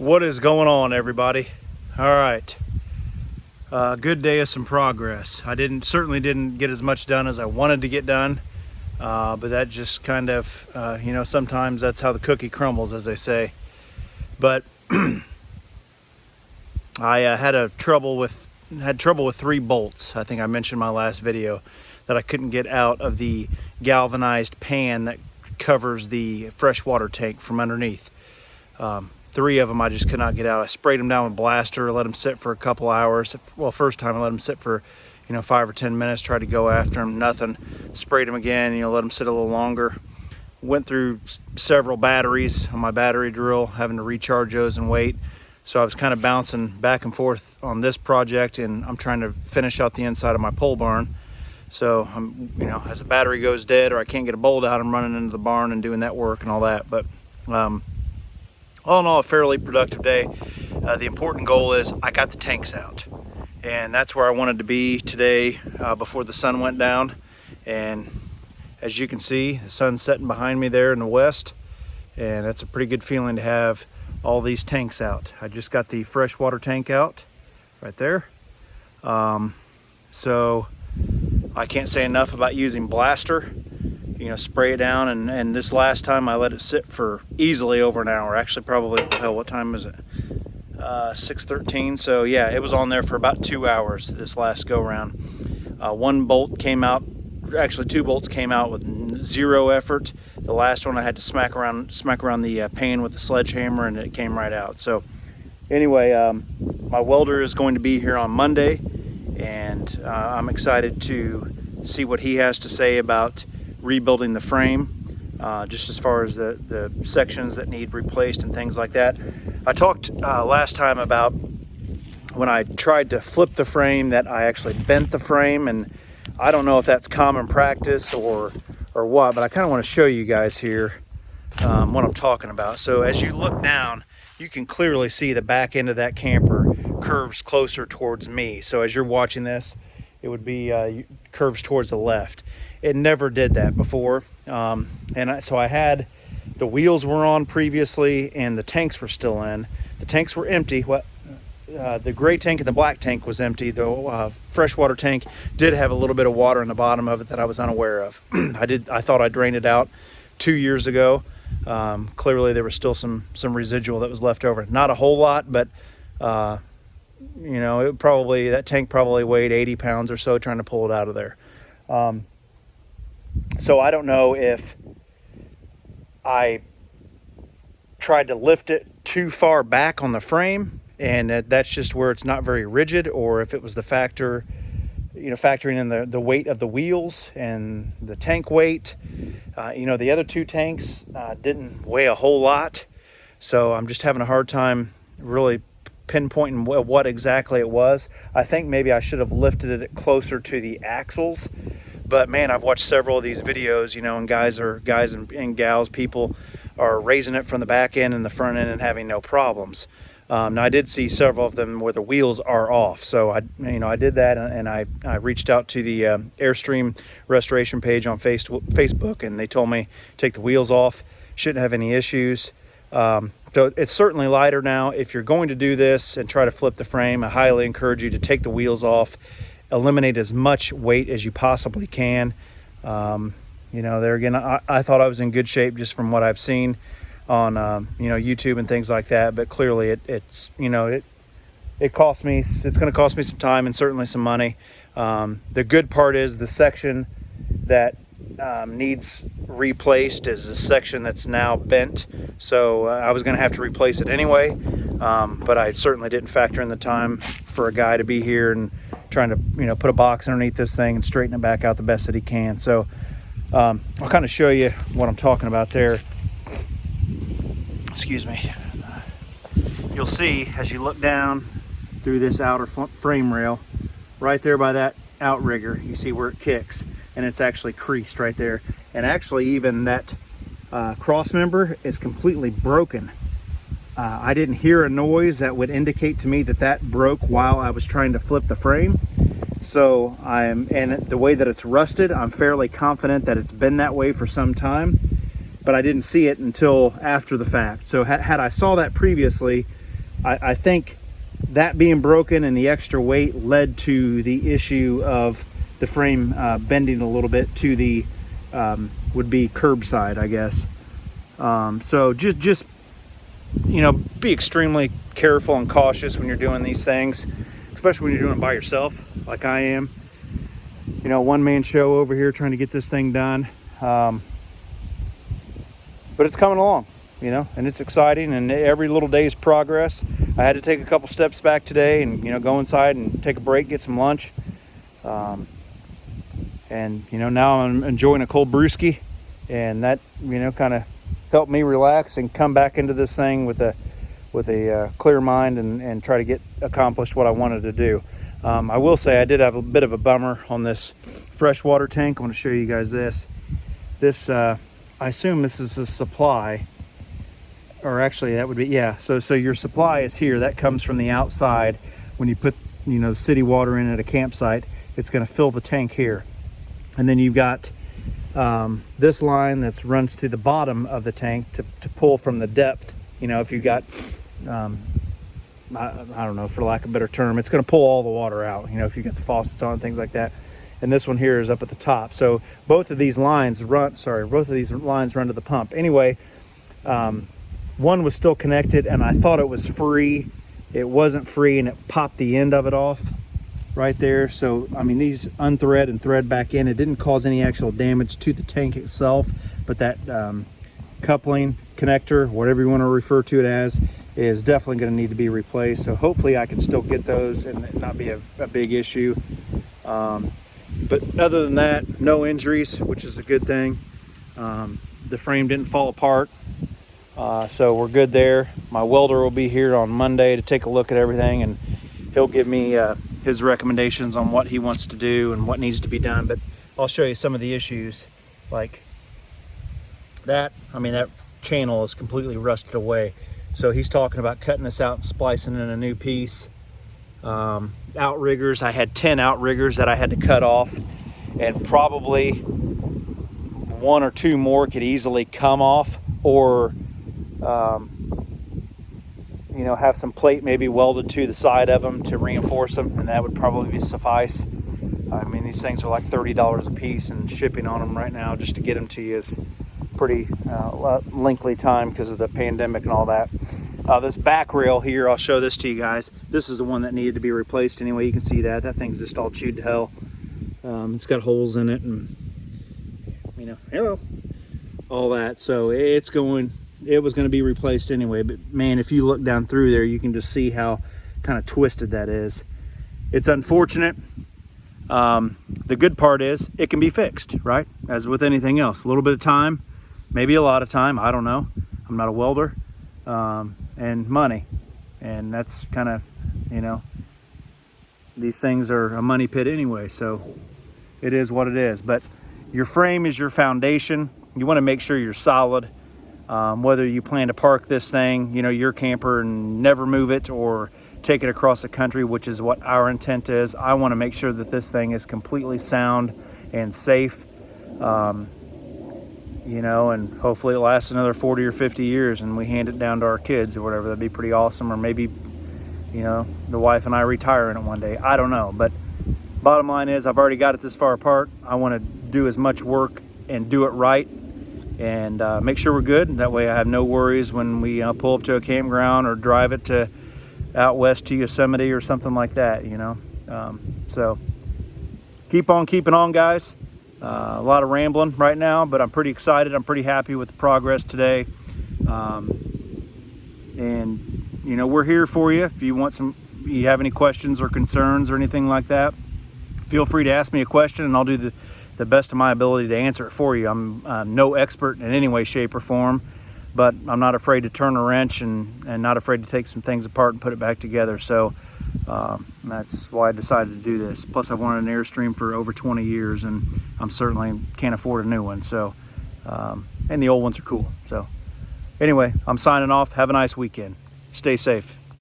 What is going on, everybody? All right, good day of some progress. I certainly didn't get as much done as I wanted to get done, but that just kind of sometimes that's how the cookie crumbles, as they say. But I had trouble with 3 bolts. I think I mentioned in my last video that I couldn't get out of the galvanized pan that covers the freshwater tank from underneath. 3 of them I just could not get out. I sprayed them down with blaster, let them sit for a couple hours. Well, first time I let them sit for 5 or 10 minutes, tried to go after them, nothing. Sprayed them again, let them sit a little longer. Went through several batteries on my battery drill, having to recharge those and wait. So I was kind of bouncing back and forth on this project, and I'm trying to finish out the inside of my pole barn. So I'm, as the battery goes dead or I can't get a bolt out, I'm running into the barn and doing that work and all that. But all in all, a fairly productive day. The important goal is I got the tanks out, and that's where I wanted to be today before the sun went down. And as you can see, the sun's setting behind me there in the west, and that's a pretty good feeling to have all these tanks out. I just got the freshwater tank out right there. So I can't say enough about using blaster. Spray it down, and this last time I let it sit for easily over an hour. Actually, probably, hell, what time is it? 6:13. So yeah, it was on there for about 2 hours this last go round. 1 bolt came out, actually 2 bolts came out with 0 effort. The last one I had to smack around the pan with the sledgehammer, and it came right out. So anyway, my welder is going to be here on Monday, and I'm excited to see what he has to say about rebuilding the frame, just as far as the sections that need replaced and things like that. I talked last time about when I tried to flip the frame that I actually bent the frame, and I don't know if that's common practice or what, but I kind of want to show you guys here what I'm talking about. So as you look down, you can clearly see the back end of that camper curves closer towards me. So as you're watching this, it would be curves towards the left. It never did that before, so I had the wheels were on previously and the tanks were still in. The tanks were empty. The gray tank and the black tank was empty. The freshwater tank did have a little bit of water in the bottom of it that I was unaware of. I thought I drained it out 2 years ago. Clearly there was still some residual that was left over. Not a whole lot, but that tank probably weighed 80 pounds or so trying to pull it out of there. So I don't know if I tried to lift it too far back on the frame, and that's just where it's not very rigid, or if it was the factoring in the weight of the wheels and the tank weight. The other 2 tanks didn't weigh a whole lot, so I'm just having a hard time really pinpointing what exactly it was. I think maybe I should have lifted it closer to the axles. But man, I've watched several of these videos, and guys and gals, people are raising it from the back end and the front end and having no problems. Now I did see several of them where the wheels are off. So I did that, and I reached out to the Airstream restoration page on Facebook, and they told me take the wheels off, shouldn't have any issues. So it's certainly lighter now. If you're going to do this and try to flip the frame, I highly encourage you to take the wheels off. Eliminate as much weight as you possibly can. There again, I thought I was in good shape just from what I've seen on YouTube and things like that. But clearly, it cost me. It's going to cost me some time and certainly some money. The good part is the section that needs replaced is the section that's now bent. So I was going to have to replace it anyway. But I certainly didn't factor in the time for a guy to be here and trying to put a box underneath this thing and straighten it back out the best that he can. So I'll kind of show you what I'm talking about there. Excuse me. You'll see as you look down through this outer frame rail, right there by that outrigger, you see where it kicks, and it's actually creased right there. And actually even that cross member is completely broken. I didn't hear a noise that would indicate to me that broke while I was trying to flip the frame. So and the way that it's rusted, I'm fairly confident that it's been that way for some time, but I didn't see it until after the fact. So had I saw that previously, I think that being broken and the extra weight led to the issue of the frame bending a little bit to the would be curbside, I guess. So just be extremely careful and cautious when you're doing these things, especially when you're doing it by yourself like I am. One-man show over here trying to get this thing done. But it's coming along, and it's exciting, and every little day is progress. I had to take a couple steps back today and, go inside and take a break, get some lunch. And, now I'm enjoying a cold brewski, and that, kind of helped me relax and come back into this thing with a clear mind and try to accomplish what I wanted to do. I will say I did have a bit of a bummer on this freshwater tank. I want to show you guys this. I assume this is a supply, or actually that would be, yeah. So your supply is here. That comes from the outside. When you put, city water in at a campsite, it's going to fill the tank here. And then you've got this line that runs to the bottom of the tank to pull from the depth. If you got, I don't know, for lack of a better term, it's going to pull all the water out, if you get the faucets on, things like that. And this one here is up at the top. So both of these lines run to the pump. Anyway, one was still connected, and I thought it was free. It wasn't free, and it popped the end of it off right there. So, these unthread and thread back in. It didn't cause any actual damage to the tank itself, but that coupling connector, whatever you want to refer to it as, is definitely going to need to be replaced. So hopefully I can still get those and it not be a big issue. But other than that, no injuries, which is a good thing. The frame didn't fall apart, so we're good there. My welder will be here on Monday to take a look at everything, and he'll give me his recommendations on what he wants to do and what needs to be done. But I'll show you some of the issues, like that. That channel is completely rusted away. So he's talking about cutting this out and splicing in a new piece. Outriggers, I had 10 outriggers that I had to cut off, and probably 1 or 2 more could easily come off, or have some plate maybe welded to the side of them to reinforce them, and that would probably suffice. These things are like $30 a piece, and shipping on them right now just to get them to you is pretty lengthy time because of the pandemic and all that. This back rail here, I'll show this to you guys. This is the one that needed to be replaced anyway. You can see that thing's just all chewed to hell. It's got holes in it, and all that. So it was going to be replaced anyway. But man, if you look down through there, you can just see how kind of twisted that is. It's unfortunate. The good part is it can be fixed, right? As with anything else, a little bit of time, maybe a lot of time, I don't know. I'm not a welder. And money, and that's kind of, these things are a money pit anyway, so it is what it is. But your frame is your foundation. You want to make sure you're solid, whether you plan to park this thing, your camper, and never move it, or take it across the country, which is what our intent is. I want to make sure that this thing is completely sound and safe, and hopefully it lasts another 40 or 50 years and we hand it down to our kids or whatever. That'd be pretty awesome. Or maybe, the wife and I retire in it one day. I don't know. But bottom line is, I've already got it this far apart. I want to do as much work and do it right, and make sure we're good. That way I have no worries when we pull up to a campground or drive it to out west to Yosemite or something like that, So keep on keeping on, guys. A lot of rambling right now, but I'm pretty excited. I'm pretty happy with the progress today. And we're here for you. If you have any questions or concerns or anything like that, feel free to ask me a question, and I'll do the best of my ability to answer it for you. I'm no expert in any way, shape, or form, but I'm not afraid to turn a wrench and not afraid to take some things apart and put it back together. So that's why I decided to do this. Plus, I've wanted an Airstream for over 20 years, and I'm certainly can't afford a new one. So, and the old ones are cool. So anyway, I'm signing off. Have a nice weekend. Stay safe.